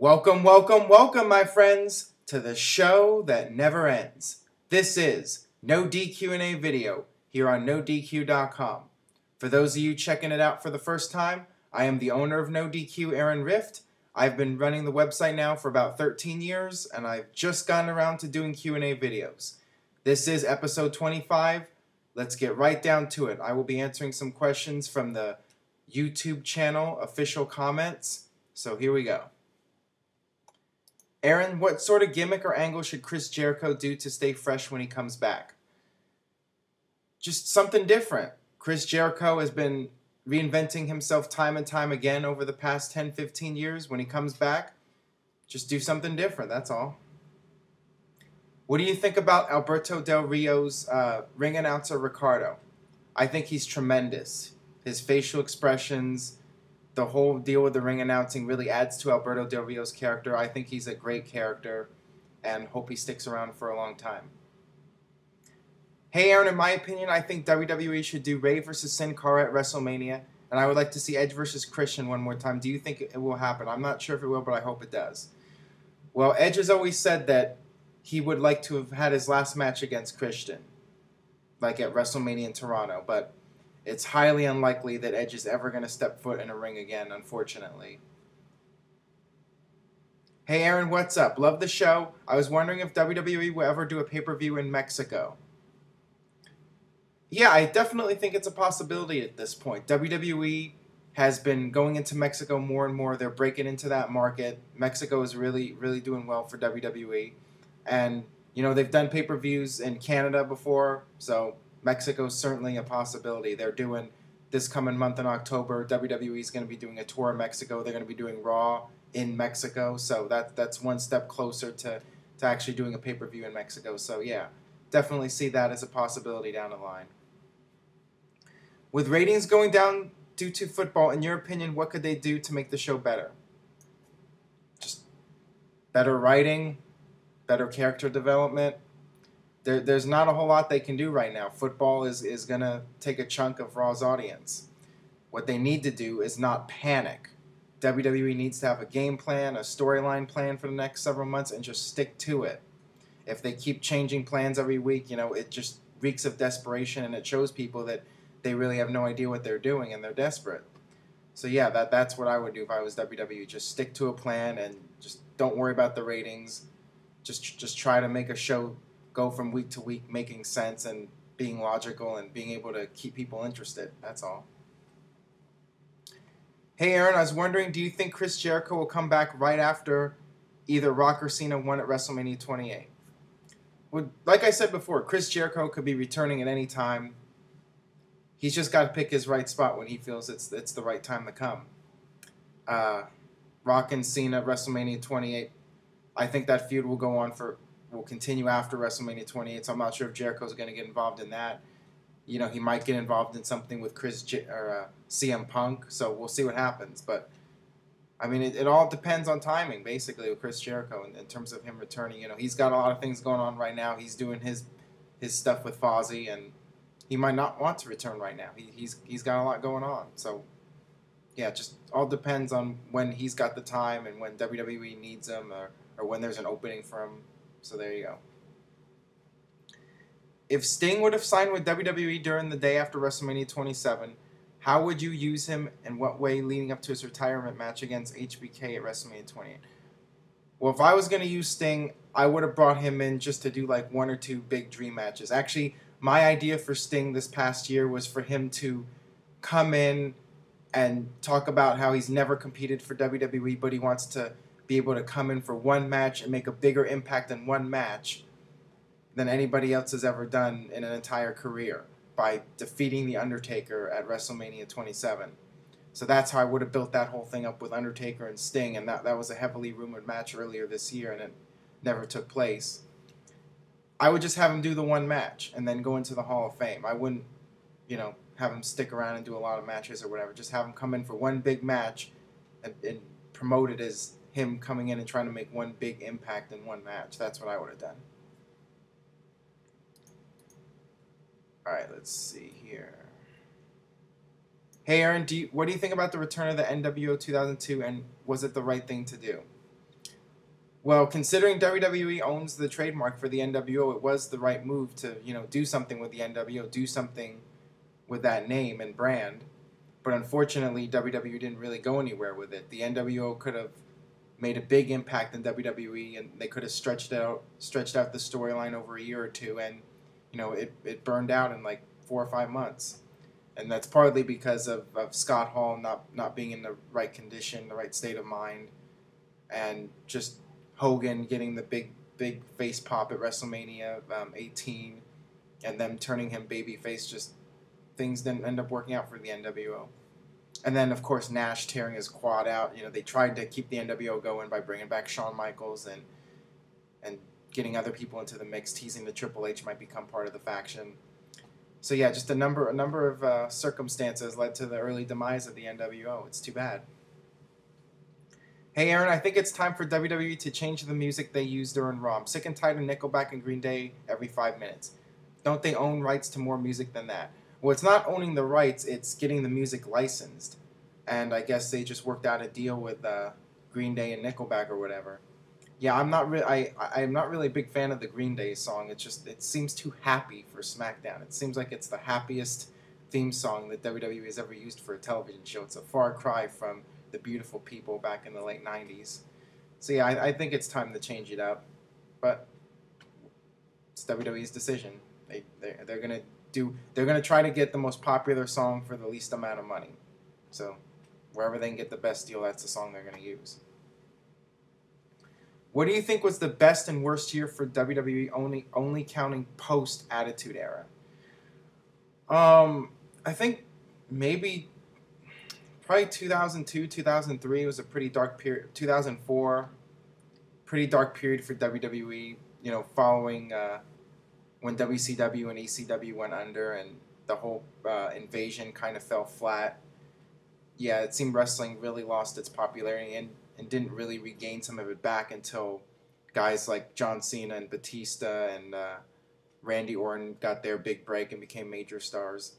Welcome, welcome, welcome, my friends, to the show that never ends. This is No DQ&A Video here on NoDQ.com. For those of you checking it out for the first time, I am the owner of NoDQ, Aaron Rift. I've been running the website now for about 13 years, and I've just gotten around to doing Q&A videos. This is episode 25. Let's get right down to it. I will be answering some questions from the YouTube channel official comments. So here we go. Aaron, what sort of gimmick or angle should Chris Jericho do to stay fresh when he comes back? Just something different. Chris Jericho has been reinventing himself time and time again over the past 10, 15 years. When he comes back, just do something different, that's all. What do you think about Alberto Del Rio's ring announcer, Ricardo? I think he's tremendous. His facial expressions, the whole deal with the ring announcing really adds to Alberto Del Rio's character. I think he's a great character and hope he sticks around for a long time. Hey Aaron, in my opinion, I think WWE should do Rey vs. Sin Cara at WrestleMania, and I would like to see Edge vs. Christian one more time. Do you think it will happen? I'm not sure if it will, but I hope it does. Well, Edge has always said that he would like to have had his last match against Christian, like at WrestleMania in Toronto, but it's highly unlikely that Edge is ever going to step foot in a ring again, unfortunately. Hey Aaron, what's up? Love the show. I was wondering if WWE will ever do a pay-per-view in Mexico. Yeah, I definitely think it's a possibility at this point. WWE has been going into Mexico more and more. They're breaking into that market. Mexico is really, really doing well for WWE. And, you know, they've done pay-per-views in Canada before, so Mexico's certainly a possibility. They're doing this coming month in October. WWE's going to be doing a tour in Mexico. They're going to be doing Raw in Mexico. So that's one step closer to actually doing a pay-per-view in Mexico. So yeah, definitely see that as a possibility down the line. With ratings going down due to football, in your opinion, what could they do to make the show better? Just better writing, better character development. There's not a whole lot they can do right now. Football is going to take a chunk of Raw's audience. What they need to do is not panic. WWE needs to have a game plan, a storyline plan for the next several months, and just stick to it. If they keep changing plans every week, you know, it just reeks of desperation, and it shows people that they really have no idea what they're doing, and they're desperate. So yeah, that's what I would do if I was WWE. Just stick to a plan, and just don't worry about the ratings. Just try to make a show go from week to week, making sense and being logical and being able to keep people interested. That's all. Hey Aaron, I was wondering, do you think Chris Jericho will come back right after either Rock or Cena won at WrestleMania 28? Well, like I said before, Chris Jericho could be returning at any time. He's just got to pick his right spot when he feels it's the right time to come. Rock and Cena, WrestleMania 28. I think that feud will continue after WrestleMania 28, so I'm not sure if Jericho's going to get involved in that. You know, he might get involved in something with CM Punk, so we'll see what happens. But, I mean, it all depends on timing, basically, with Chris Jericho in terms of him returning. You know, he's got a lot of things going on right now. He's doing his stuff with Fozzy, and he might not want to return right now. He's got a lot going on. So, yeah, it just all depends on when he's got the time and when WWE needs him or when there's an opening for him. So there you go. If Sting would have signed with WWE during the day after WrestleMania 27, how would you use him and what way leading up to his retirement match against HBK at WrestleMania 28? Well, if I was going to use Sting, I would have brought him in just to do like one or two big dream matches. Actually, my idea for Sting this past year was for him to come in and talk about how he's never competed for WWE, but he wants to be able to come in for one match and make a bigger impact in one match than anybody else has ever done in an entire career by defeating The Undertaker at WrestleMania 27. So that's how I would have built that whole thing up with Undertaker and Sting, and that was a heavily rumored match earlier this year, and it never took place. I would just have him do the one match and then go into the Hall of Fame. I wouldn't, you know, have him stick around and do a lot of matches or whatever. Just have him come in for one big match and promote it as him coming in and trying to make one big impact in one match. That's what I would have done. Alright, let's see here. Hey Aaron, what do you think about the return of the NWO 2002, and was it the right thing to do? Well, considering WWE owns the trademark for the NWO, it was the right move to, do something with the NWO, do something with that name and brand. But unfortunately, WWE didn't really go anywhere with it. The NWO could have made a big impact in WWE, and they could have stretched out the storyline over a year or two, and it burned out in like 4 or 5 months. And that's partly because of Scott Hall not being in the right condition, the right state of mind, and just Hogan getting the big face pop at WrestleMania 18, and them turning him babyface. Just things didn't end up working out for the NWO. And then of course Nash tearing his quad out. They tried to keep the NWO going by bringing back Shawn Michaels and getting other people into the mix, teasing that Triple H might become part of the faction. So yeah, just a number of circumstances led to the early demise of the NWO. It's too bad. Hey Aaron, I think it's time for WWE to change the music they use during Raw. I'm sick and tired of Nickelback and Green Day every 5 minutes. Don't they own rights to more music than that? Well, it's not owning the rights; it's getting the music licensed. And I guess they just worked out a deal with Green Day and Nickelback or whatever. Yeah, I'm not really a big fan of the Green Day song. It seems too happy for SmackDown. It seems like it's the happiest theme song that WWE has ever used for a television show. It's a far cry from the Beautiful People back in the late '90s. So yeah, I think it's time to change it up. But it's WWE's decision. They're gonna try to get the most popular song for the least amount of money. So wherever they can get the best deal, that's the song they're gonna use. What do you think was the best and worst year for WWE, only counting post Attitude Era? I think maybe probably 2002, 2003 was a pretty dark period. 2004, pretty dark period for WWE. Following when WCW and ECW went under and the whole invasion kind of fell flat. Yeah, it seemed wrestling really lost its popularity and didn't really regain some of it back until guys like John Cena and Batista and Randy Orton got their big break and became major stars.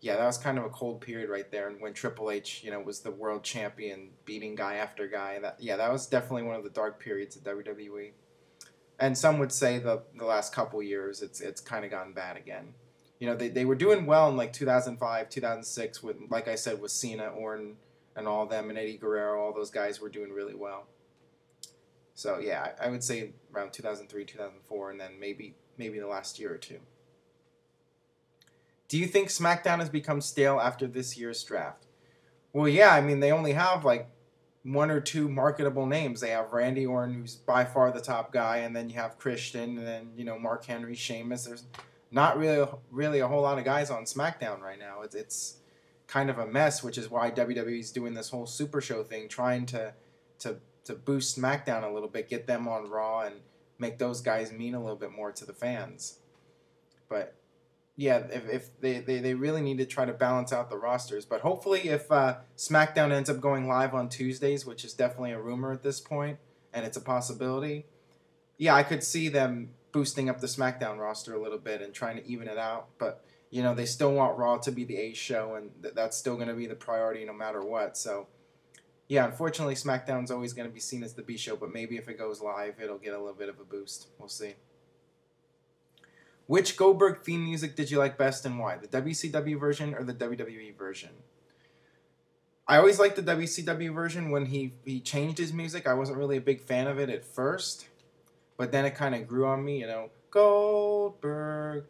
Yeah, that was kind of a cold period right there. And when Triple H, was the world champion, beating guy after guy, that was definitely one of the dark periods of WWE. And some would say the last couple years, it's kind of gotten bad again. They were doing well in like 2005, 2006 with, like I said, with Cena, Orton, and all of them, and Eddie Guerrero. All those guys were doing really well. So yeah, I would say around 2003, 2004, and then maybe the last year or two. Do you think SmackDown has become stale after this year's draft? Well, yeah. I mean, they only have like one or two marketable names. They have Randy Orton, who's by far the top guy, and then you have Christian, and then Mark Henry, Sheamus. There's not really a whole lot of guys on SmackDown right now. It's kind of a mess, which is why WWE's doing this whole Super Show thing, trying to boost SmackDown a little bit, get them on Raw, and make those guys mean a little bit more to the fans. But yeah, if they really need to try to balance out the rosters. But hopefully, if SmackDown ends up going live on Tuesdays, which is definitely a rumor at this point, and it's a possibility, yeah, I could see them boosting up the SmackDown roster a little bit and trying to even it out. But they still want Raw to be the A show, and that's still going to be the priority no matter what. So yeah, unfortunately, SmackDown's always going to be seen as the B show. But maybe if it goes live, it'll get a little bit of a boost. We'll see. Which Goldberg theme music did you like best and why? The WCW version or the WWE version? I always liked the WCW version when he changed his music. I wasn't really a big fan of it at first, but then it kind of grew on me, Goldberg,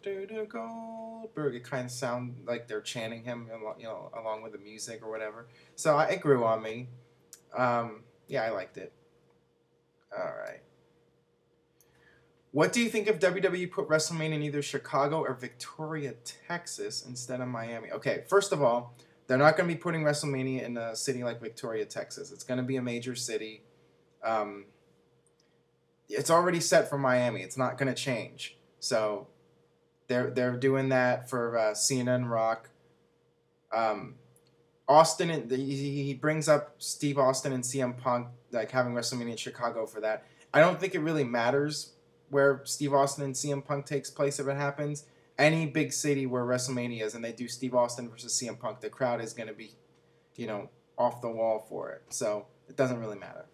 Goldberg. It kind of sounded like they're chanting him, along with the music or whatever. So it grew on me. Yeah, I liked it. All right. What do you think if WWE put WrestleMania in either Chicago or Victoria, Texas instead of Miami? Okay, first of all, they're not going to be putting WrestleMania in a city like Victoria, Texas. It's going to be a major city. It's already set for Miami. It's not going to change. So they're doing that for Cena and Rock. Austin, he brings up Steve Austin and CM Punk, like having WrestleMania in Chicago for that. I don't think it really matters where Steve Austin and CM Punk takes place if it happens. Any big city where WrestleMania is and they do Steve Austin versus CM Punk, the crowd is going to be, off the wall for it. So it doesn't really matter.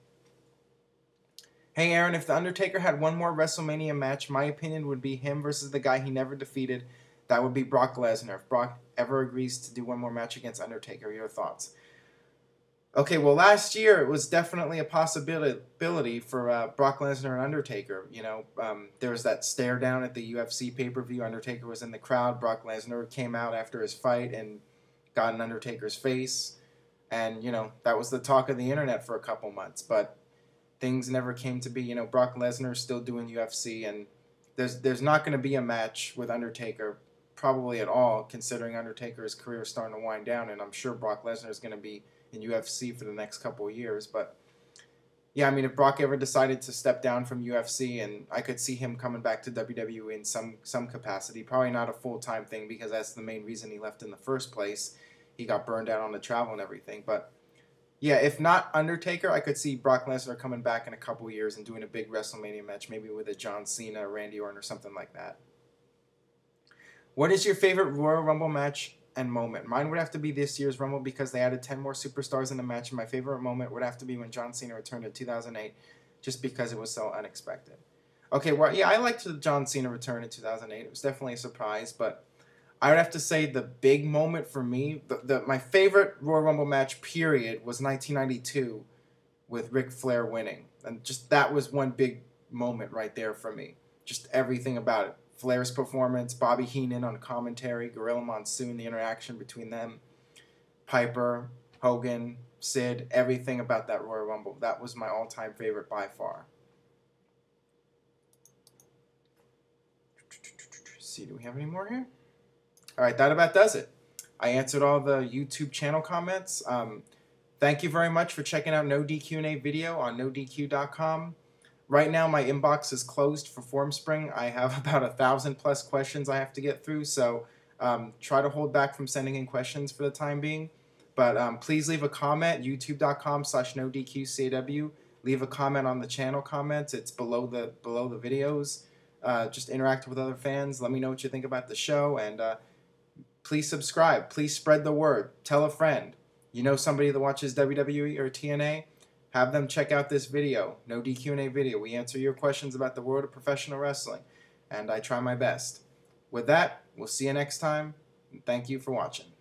Hey Aaron, if The Undertaker had one more WrestleMania match, my opinion would be him versus the guy he never defeated. That would be Brock Lesnar. If Brock ever agrees to do one more match against Undertaker, your thoughts? Okay, well, last year it was definitely a possibility for Brock Lesnar and Undertaker. There was that stare down at the UFC pay-per-view. Undertaker was in the crowd. Brock Lesnar came out after his fight and got in Undertaker's face. And, that was the talk of the internet for a couple months. But things never came to be. Brock Lesnar is still doing UFC, and there's not going to be a match with Undertaker probably at all, considering Undertaker's career is starting to wind down, and I'm sure Brock Lesnar is going to be in UFC for the next couple of years. But yeah, I mean, if Brock ever decided to step down from UFC, and I could see him coming back to WWE in some capacity, probably not a full-time thing because that's the main reason he left in the first place. He got burned out on the travel and everything, but yeah, if not Undertaker, I could see Brock Lesnar coming back in a couple years and doing a big WrestleMania match, maybe with a John Cena, Randy Orton, or something like that. What is your favorite Royal Rumble match and moment? Mine would have to be this year's Rumble because they added 10 more superstars in the match, and my favorite moment would have to be when John Cena returned in 2008, just because it was so unexpected. Okay, well, yeah, I liked the John Cena return in 2008. It was definitely a surprise, but I would have to say the big moment for me, my favorite Royal Rumble match, period, was 1992 with Ric Flair winning. And just that was one big moment right there for me. Just everything about it. Flair's performance, Bobby Heenan on commentary, Gorilla Monsoon, the interaction between them, Piper, Hogan, Sid, everything about that Royal Rumble. That was my all-time favorite by far. Let's see, do we have any more here? All right, that about does it. I answered all the YouTube channel comments. Thank you very much for checking out NoDQ&A video on NoDQ.com. Right now, my inbox is closed for Formspring. I have about 1,000+ questions I have to get through, so try to hold back from sending in questions for the time being. But please leave a comment, youtube.com/NoDQCAW. Leave a comment on the channel comments. It's below the videos. Just interact with other fans. Let me know what you think about the show, and please subscribe. Please spread the word. Tell a friend. You know somebody that watches WWE or TNA? Have them check out this video, NoDQ&A video. We answer your questions about the world of professional wrestling, and I try my best. With that, we'll see you next time, and thank you for watching.